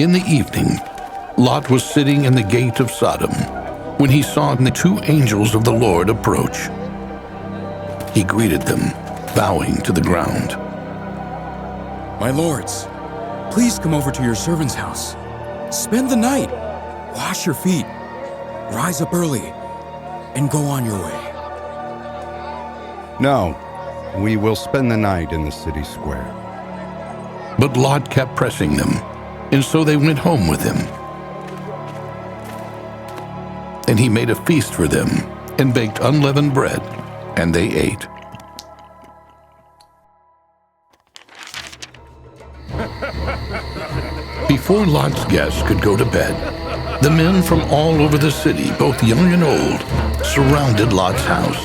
In the evening, Lot was sitting in the gate of Sodom when he saw the two angels of the Lord approach. He greeted them, bowing to the ground. "My lords, please come over to your servant's house. Spend the night, wash your feet, rise up early, and go on your way." "No, we will spend the night in the city square." But Lot kept pressing them, and so they went home with him. And he made a feast for them and baked unleavened bread, and they ate. Before Lot's guests could go to bed, the men from all over the city, both young and old, surrounded Lot's house.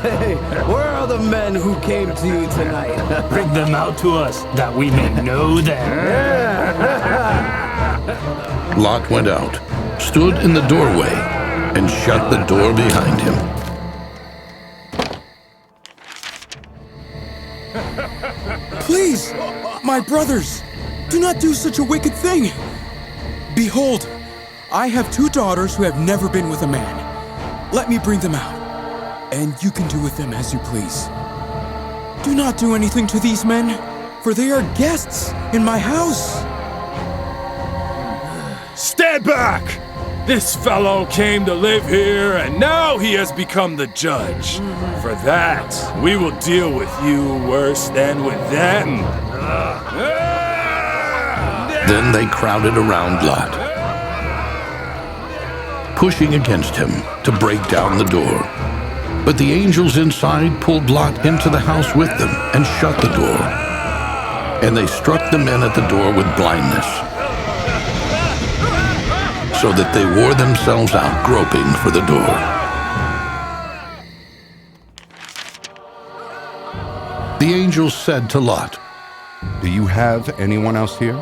"Hey, where are the men who came to you tonight? Bring them out to us, that we may know them." Lot went out, stood in the doorway, and shut the door behind him. "Please, my brothers, do not do such a wicked thing. Behold, I have 2 daughters who have never been with a man. Let me bring them out, and you can do with them as you please. Do not do anything to these men, for they are guests in my house." "Stand back! This fellow came to live here, and now he has become the judge. For that, we will deal with you worse than with them." Then they crowded around Lot, pushing against him to break down the door. But the angels inside pulled Lot into the house with them and shut the door. And they struck the men at the door with blindness, so that they wore themselves out groping for the door. The angels said to Lot, "Do you have anyone else here?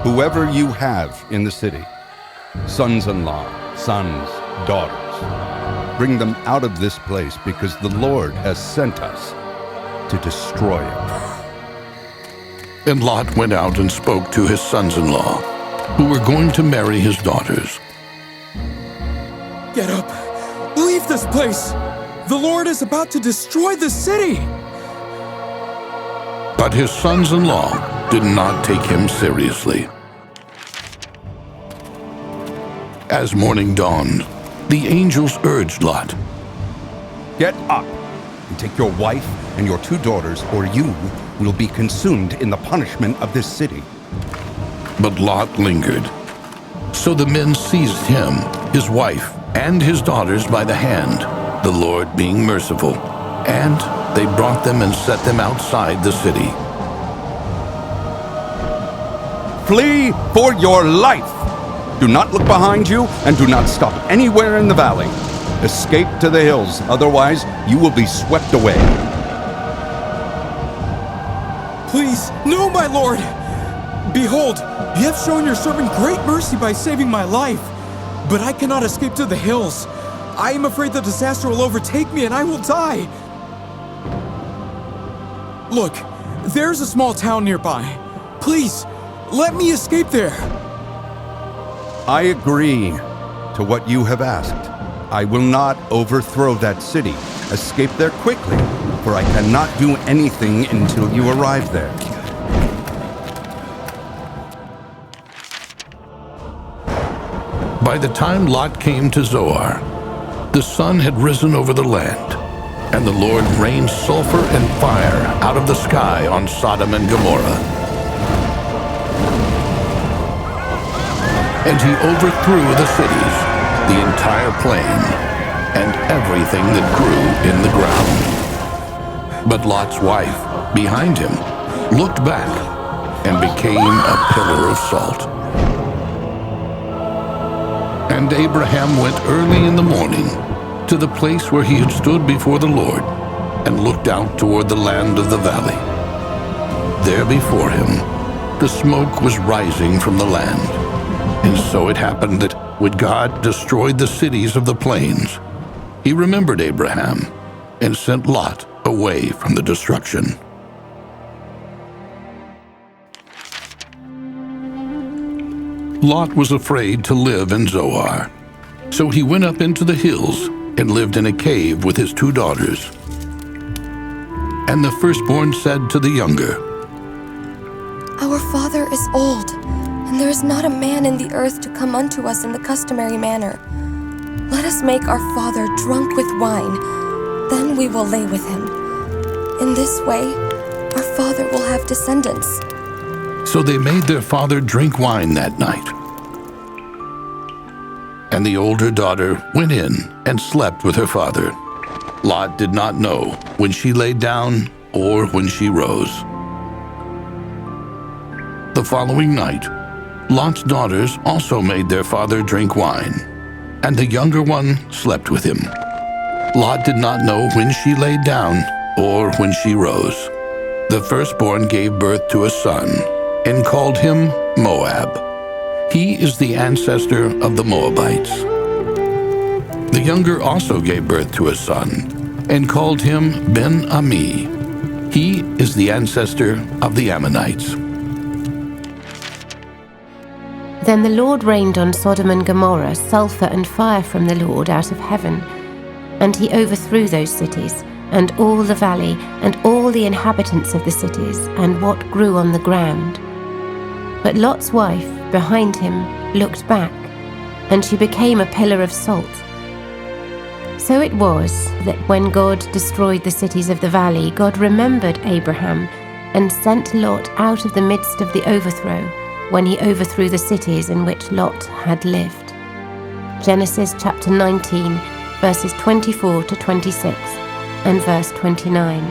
Whoever you have in the city, sons-in-law, sons, daughters, bring them out of this place, because the Lord has sent us to destroy it." And Lot went out and spoke to his sons-in-law, who were going to marry his daughters. "Get up! Leave this place! The Lord is about to destroy the city!" But his sons-in-law did not take him seriously. As morning dawned, the angels urged Lot, "Get up and take your wife and your 2 daughters, or you will be consumed in the punishment of this city." But Lot lingered. So the men seized him, his wife, and his daughters by the hand, the Lord being merciful, and they brought them and set them outside the city. "Flee for your life! Do not look behind you, and do not stop anywhere in the valley. Escape to the hills, otherwise you will be swept away." "Please, no, my lord! Behold, you have shown your servant great mercy by saving my life, but I cannot escape to the hills. I am afraid the disaster will overtake me and I will die. Look, there's a small town nearby. Please, let me escape there." I agree to what you have asked. I will not overthrow that city. Escape there quickly, for I cannot do anything until you arrive there. By the time Lot came to Zoar, the sun had risen over the land, and the Lord rained sulfur and fire out of the sky on Sodom and Gomorrah. And he overthrew the cities, the entire plain, and everything that grew in the ground. But Lot's wife, behind him, looked back and became a pillar of salt. And Abraham went early in the morning to the place where he had stood before the Lord and looked out toward the land of the valley. There before him, the smoke was rising from the land. And so it happened that when God destroyed the cities of the plains, he remembered Abraham and sent Lot away from the destruction. Lot was afraid to live in Zoar. So he went up into the hills and lived in a cave with his 2 daughters. And the firstborn said to the younger, Our father is old, and there is not a man in the earth to come unto us in the customary manner. Let us make our father drunk with wine, then we will lay with him. In this way, our father will have descendants. So they made their father drink wine that night. And the older daughter went in and slept with her father. Lot did not know when she lay down or when she rose. The following night, Lot's daughters also made their father drink wine, and the younger one slept with him. Lot did not know when she lay down or when she rose. The firstborn gave birth to a son and called him Moab. He is the ancestor of the Moabites. The younger also gave birth to a son and called him Ben-Ami. He is the ancestor of the Ammonites. Then the Lord rained on Sodom and Gomorrah sulfur and fire from the Lord out of heaven, and he overthrew those cities, and all the valley, and all the inhabitants of the cities, and what grew on the ground. But Lot's wife, behind him, looked back, and she became a pillar of salt. So it was that when God destroyed the cities of the valley, God remembered Abraham, and sent Lot out of the midst of the overthrow, when he overthrew the cities in which Lot had lived. Genesis chapter 19, verses 24 to 26, and verse 29.